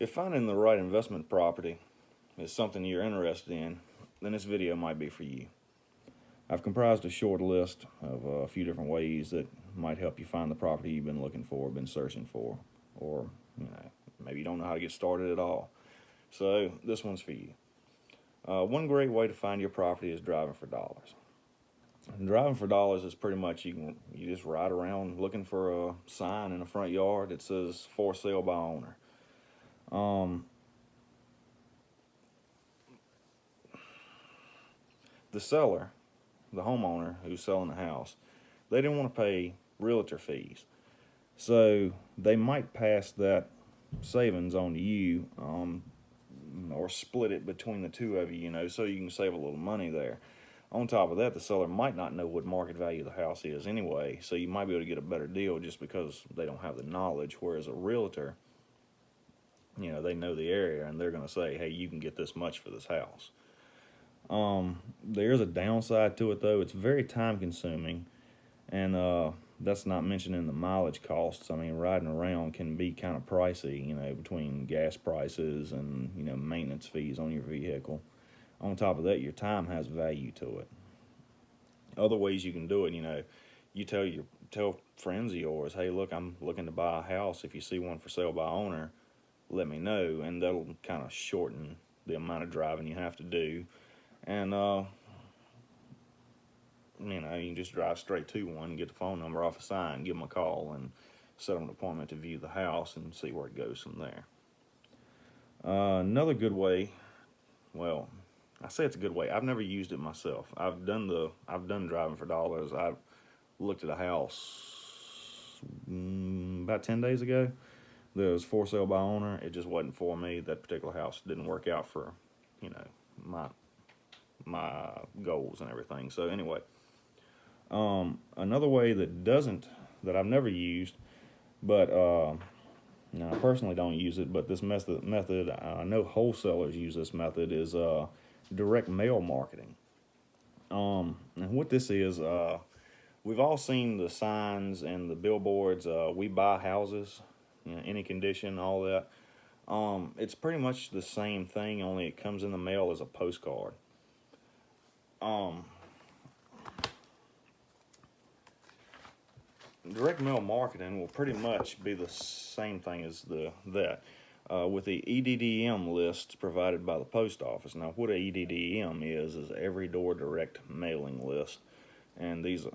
If finding the right investment property is something you're interested in, then this video might be for you. I've comprised a short list of a few different ways that might help you find the property you've been looking for, been searching for, or maybe you don't know how to get started at all. So this one's for you. One great way to find your property is driving for dollars. And driving for dollars is pretty much you just ride around looking for a sign in the front yard that says "For Sale by Owner." The seller, the homeowner who's selling the house, they didn't want to pay realtor fees, so they might pass that savings on to you, or split it between the two of you, so you can save a little money there. On top of that, the seller might not know what market value the house is anyway, so you might be able to get a better deal just because they don't have the knowledge, whereas a realtor, they know the area and they're going to say, hey, you can get this much for this house. There's a downside to it, though. It's very time consuming, and that's not mentioning the mileage costs. I mean, riding around can be kind of pricey, between gas prices and, maintenance fees on your vehicle. On top of that, your time has value to it. Other ways you can do it, you tell friends of yours, hey, look, I'm looking to buy a house. If you see one for sale by owner, let me know, and that'll kind of shorten the amount of driving you have to do. And you can just drive straight to one, get the phone number off a sign, give them a call, and set up an appointment to view the house and see where it goes from there. Another good way, well, I say it's a good way. I've never used it myself. I've done driving for dollars. I've looked at a house about 10 days ago that was for sale by owner. It just wasn't for me. That particular house didn't work out for, my goals and everything. So anyway, another way that I've never used, but I personally don't use it, but this method, I know wholesalers use this method, is direct mail marketing. And what this is, we've all seen the signs and the billboards, we buy houses, any condition, all that. It's pretty much the same thing, only it comes in the mail as a postcard. Direct mail marketing will pretty much be the same thing as that. With the EDDM lists provided by the post office. Now, what a EDDM is every door direct mailing list, and these,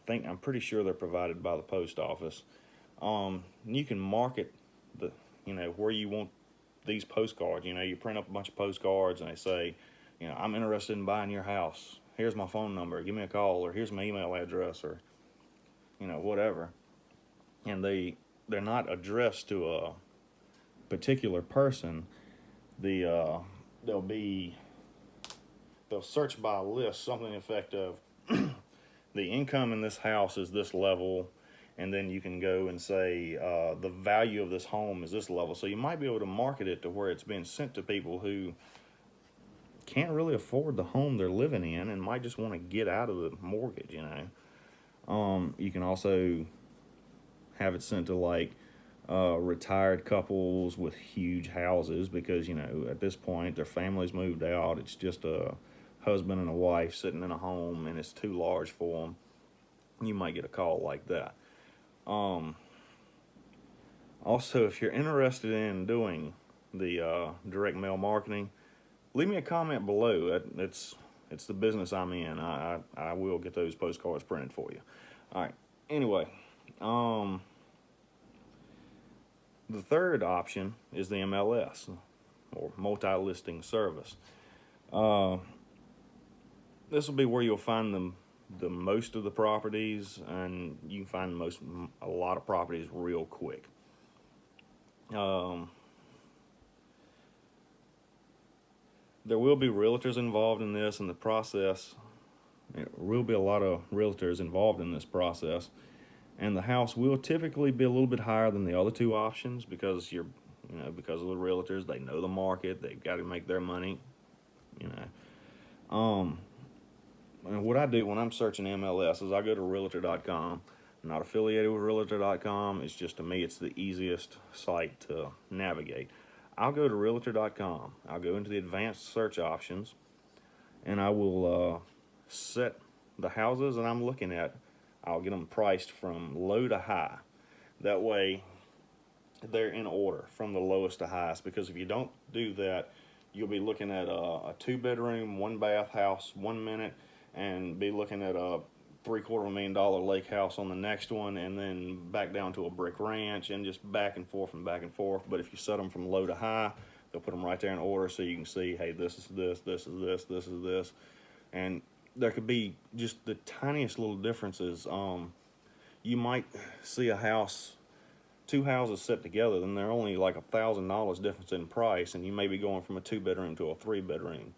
I'm pretty sure they're provided by the post office. You can market where you want these postcards. You print up a bunch of postcards and they say, I'm interested in buying your house. Here's my phone number. Give me a call, or here's my email address, or whatever. And they're not addressed to a particular person. They'll search by a list, something to the effect of the income in this house is this level, and then you can go and say the value of this home is this level. So you might be able to market it to where it's being sent to people who can't really afford the home they're living in and might just want to get out of the mortgage. You can also have it sent to retired couples with huge houses because, at this point their family's moved out. It's just a husband and a wife sitting in a home and it's too large for them. You might get a call like that. Also, if you're interested in doing the direct mail marketing, leave me a comment below. It's the business I'm in. I will get those postcards printed for you. All right. Anyway, the third option is the MLS, or multi-listing service. This will be where you'll find the most of the properties, and you can find a lot of properties real quick. There will be realtors involved in this, and the process. There will be a lot of realtors involved in this process, and the house will typically be a little bit higher than the other two options because because of the realtors. They know the market. They've got to make their money. And what I do when I'm searching MLS is I go to Realtor.com. I'm not affiliated with Realtor.com. It's just, to me, it's the easiest site to navigate. I'll go to Realtor.com. I'll go into the advanced search options, and I will set the houses that I'm looking at. I'll get them priced from low to high. That way, they're in order from the lowest to highest, because if you don't do that, you'll be looking at a 2-bedroom, 1-bath house one minute, and be looking at a $750,000 lake house on the next one, and then back down to a brick ranch, and just back and forth and back and forth. But if you set them from low to high, they'll put them right there in order, so you can see, hey, this is this, this is this, this is this. And there could be just the tiniest little differences. You might see a house, 2 houses set together, then they're only like $1,000 difference in price, and you may be going from a 2-bedroom to a 3-bedroom,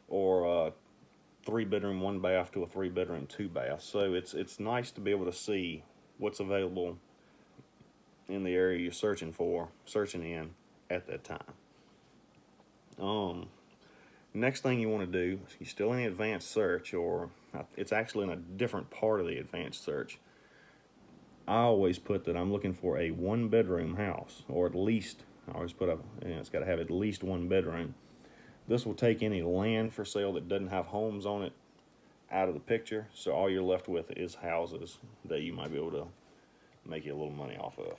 or a 3-bedroom 1-bath to a 3-bedroom 2-bath. So it's nice to be able to see what's available in the area you're searching in at that time. Next thing you want to do, you're still in the advanced search, or it's actually in a different part of the advanced search. I always put that I'm looking for a 1-bedroom house, or at least, I always put it's got to have at least 1 bedroom. This will take any land for sale that doesn't have homes on it out of the picture, so all you're left with is houses that you might be able to make you a little money off of.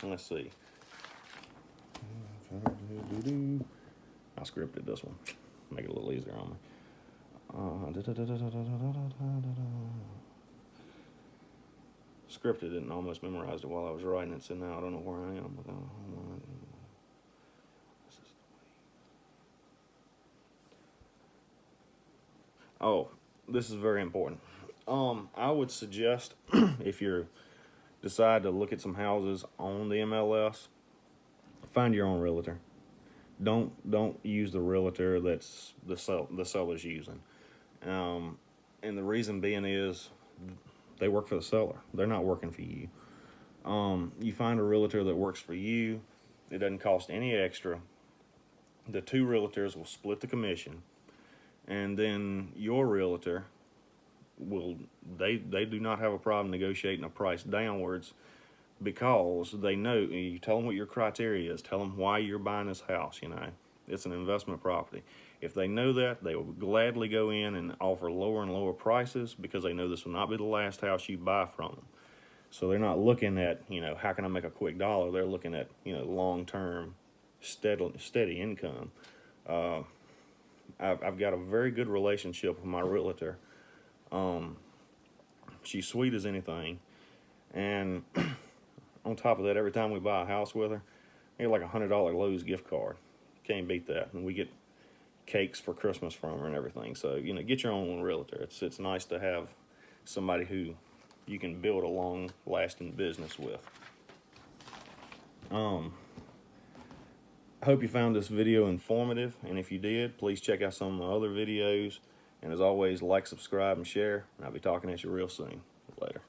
Let's see. I scripted this one, make it a little easier on me. Scripted it and almost memorized it while I was writing it, so now I don't know where I am. Oh, this is very important. I would suggest if you decide to look at some houses on the MLS, find your own realtor. Don't use the realtor that's the seller's using. And the reason being is they work for the seller. They're not working for you. You find a realtor that works for you. It doesn't cost any extra. The 2 realtors will split the commission, and then your realtor will, they do not have a problem negotiating a price downwards, because they know, you tell them what your criteria is, tell them why you're buying this house. It's an investment property. If they know that, they will gladly go in and offer lower and lower prices, because they know this will not be the last house you buy from them. So they're not looking at, how can I make a quick dollar? They're looking at, long-term, steady income. I've got a very good relationship with my realtor. She's sweet as anything, and on top of that, every time we buy a house with her, I get like $100 Lowe's gift card. Can't beat that. And we get cakes for Christmas from her and everything. So, get your own realtor. It's nice to have somebody who you can build a long-lasting business with. I hope you found this video informative, and if you did, please check out some of my other videos. And as always, like, subscribe, and share. And I'll be talking at you real soon. Later.